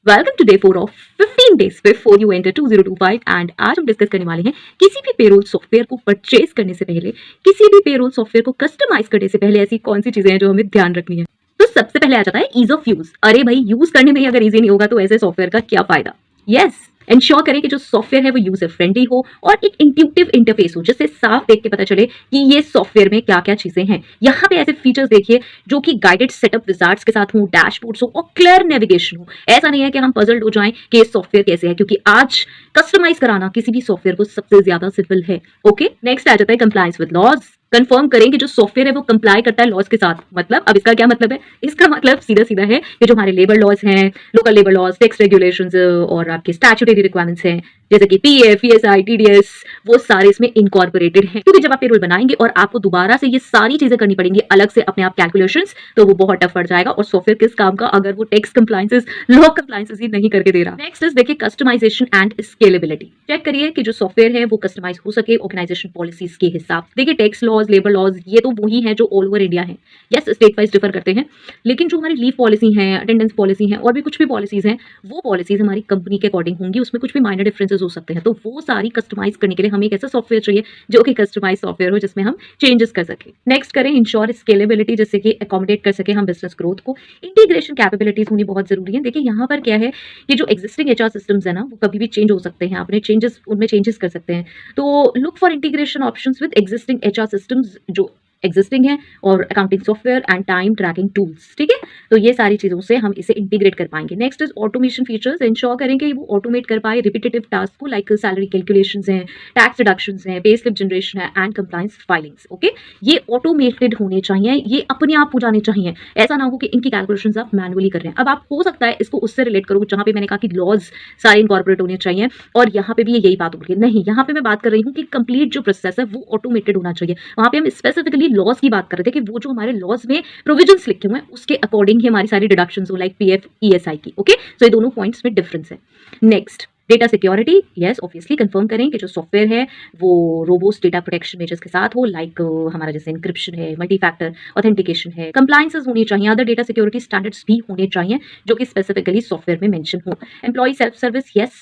Welcome to day 4 of 15 days before you enter 2025 and आज हम discuss करने वाले हैं किसी भी पेरोल सॉफ्टवेयर को परचेज करने से पहले, किसी भी पेरोल सॉफ्टवेयर को कस्टमाइज करने से पहले ऐसी कौन सी चीजें हैं जो हमें ध्यान रखनी है। तो सबसे पहले आ जाता है ईज ऑफ यूज। अरे भाई, यूज करने में ही अगर इजी नहीं होगा तो ऐसे सॉफ्टवेयर का क्या फायदा। यस, इंश्योर करें कि जो सॉफ्टवेयर है वो यूजर फ्रेंडली हो और एक इंट्यूटिव इंटरफेस हो, जिससे साफ देख के पता चले कि ये सॉफ्टवेयर में क्या क्या चीजें हैं। यहाँ पे ऐसे फीचर्स देखिए जो कि गाइडेड सेटअप विजार्ड्स के साथ हो, डैशबोर्ड्स हो और क्लियर नेविगेशन हो। ऐसा नहीं है कि हम पजल्ड हो जाएं कि ये सॉफ्टवेयर कैसे है, क्योंकि आज कस्टमाइज कराना किसी भी सॉफ्टवेयर को सबसे ज्यादा सिंपल है। ओके, नेक्स्ट आ जाता है कंप्लायंस विद लॉज। कंफर्म करें कि जो सॉफ्टवेयर है वो कंप्लाई करता है लॉज के साथ। मतलब अब इसका क्या मतलब है? इसका मतलब सीधा सीधा है कि जो हमारे लेबर लॉज हैं, local labour laws, tax regulations और आपके स्टैट्यूटरी रिक्वायरमेंट्स हैं जैसे कि पीएफ, ईएसआई, टीडीएस, वो सारे इसमें इनकॉर्पोरेटेड हैं। क्योंकि जब आप पेरोल बनाएंगे और आपको दोबारा से ये सारी चीजें करनी पड़ेंगी अलग से अपने आप कैलकुलेशंस, तो वो बहुत टफ पड़ जाएगा। और सॉफ्टवेयर किस काम का अगर वो टैक्स कंप्लायंसेस, लॉ कंप्लायंसेस ही नहीं करके दे रहा। नेक्स्ट इज देखिए कस्टमाइजेशन एंड स्केलेबिलिटी। चेक करिए कि जो सॉफ्टवेयर है वो कस्टमाइज हो सके ऑर्गेनाइजेशन पॉलिसीज के हिसाब। देखिए टैक्स लॉज, लेबर लॉज, ये तो वही है जो ऑल ओवर इंडिया है। यस, स्टेट वाइज डिफर करते हैं, लेकिन जो हमारी लीव पॉलिसी है, अटेंडेंस पॉलिसी है और भी कुछ भी पॉलिसीज हैं, वो पॉलिसीज हमारी कंपनी के अकॉर्डिंग होंगी। उसमें कुछ भी माइनर डिफरेंसेस हो सकते हैं, तो वो सारी कस्टमाइज करने के लिए हमें एक ऐसा सॉफ्टवेयर चाहिए जो कि कस्टमाइज सॉफ्टवेयर हो, जिसमें हम चेंजेस कर सके। नेक्स्ट करें इंश्योर स्केलेबिलिटी, जिससे कि अकोमोडेट कर सके हम बिजनेस ग्रोथ को। इंटीग्रेशन कैपेबिलिटीज होनी बहुत जरूरी है। देखिए यहाँ पर क्या है, ये जो एग्जिस्टिंग एचआर सिस्टम्स है ना, वो कभी भी चेंज हो सकते हैं। आपने चेंजेस उनमें चेंजेस कर सकते हैं, तो look for integration options with existing HR systems जो एग्जिस्टिंग है, और accounting software and time tracking tools. ठीक है, तो ये सारी चीजों से हम इसे इंटीग्रेट कर पाएंगे। Next is automation features. Ensure करें कि वो ऑटोमेट कर पाए रिपीटेटिव टास्क को, लाइक सैलरी कैलकुलेशंस हैं, टैक्स डिडक्शंस हैं, पे स्लिप जनरेशन है एंड कंप्लायंस फाइलिंग्स। ओके, ये ऑटोमेटेड होने चाहिए, ये अपने आप हो जाने चाहिए। ऐसा ना हो कि इनकी कैलकुलेशंस आप मैनुअली कर रहे हैं। अब आप हो सकता है इसको उससे रिलेट करो जहां पे मैंने कहा कि लॉज सारे इनकॉर्पोरेट होने चाहिए, और यहाँ पे भी यही बात होगी। नहीं, यहाँ पे मैं बात कर रही हूँ कि कंप्लीट जो प्रोसेस है वो ऑटोमेटेड होना चाहिए। वहां पे हम स्पेसिफिकली लॉज की बात कर रहे थे कि वो जो हमारे लॉज में प्रोविजंस लिखे हुए हैं उसके अकॉर्डिंग ही हमारी सारी डिडक्शंस हो, लाइक पीएफ, ईएसआई की। ओके, सो ये दोनों पॉइंट्स में डिफरेंस है। Next, data security. Yes, obviously confirm करें कि जो सॉफ्टवेयर है वो रोबोस्ट डेटा प्रोटेक्शन मेजर्स के साथ हो, लाइक हमारा जैसे इंक्रिप्शन है, मल्टी फैक्टर ऑथेंटिकेशन है, कंप्लायंसेस होनी चाहिए, अदर डेटा सिक्योरिटी स्टैंडर्ड्स भी होने चाहिए जो कि स्पेसिफिकली सॉफ्टवेयर में मेंशन हो। एम्प्लॉय सेल्फ सर्विस, यस,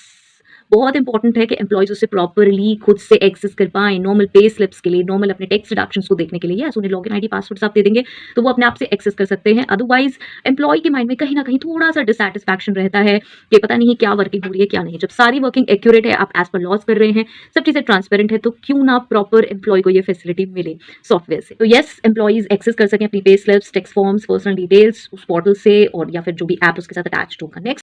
बहुत इंपॉर्टेंट है कि एम्प्लॉयज उसे प्रॉपरली खुद से एक्सेस कर पाएं, नॉर्मल पे स्लिप्स के लिए, नॉर्मल अपने टैक्स डिडक्शंस को देखने के लिए। यस, उन्हें लॉगिन आईडी पासवर्ड्स आप दे देंगे तो वो अपने आप से एक्सेस कर सकते हैं। अदरवाइज एम्प्लॉय के माइंड में कहीं ना कहीं थोड़ा सा डिसैटिस्फैक्शन रहता है कि पता नहीं क्या वर्किंग हो रही है क्या नहीं। जब सारी वर्किंग एक्यूरेट है, आप एज पर लॉज कर रहे हैं, सब चीजें ट्रांसपेरेंट है, तो क्यों ना प्रॉपर एम्प्लॉय को ये फैसिलिटी मिले सॉफ्टवेयर से। तो यस, एम्प्लॉयज एक्सेस कर सकें अपनी pay slips, tax forms, personal details उस पोर्टल से, और या फिर जो भी ऐप उसके साथ अटैच होगा। नेक्स्ट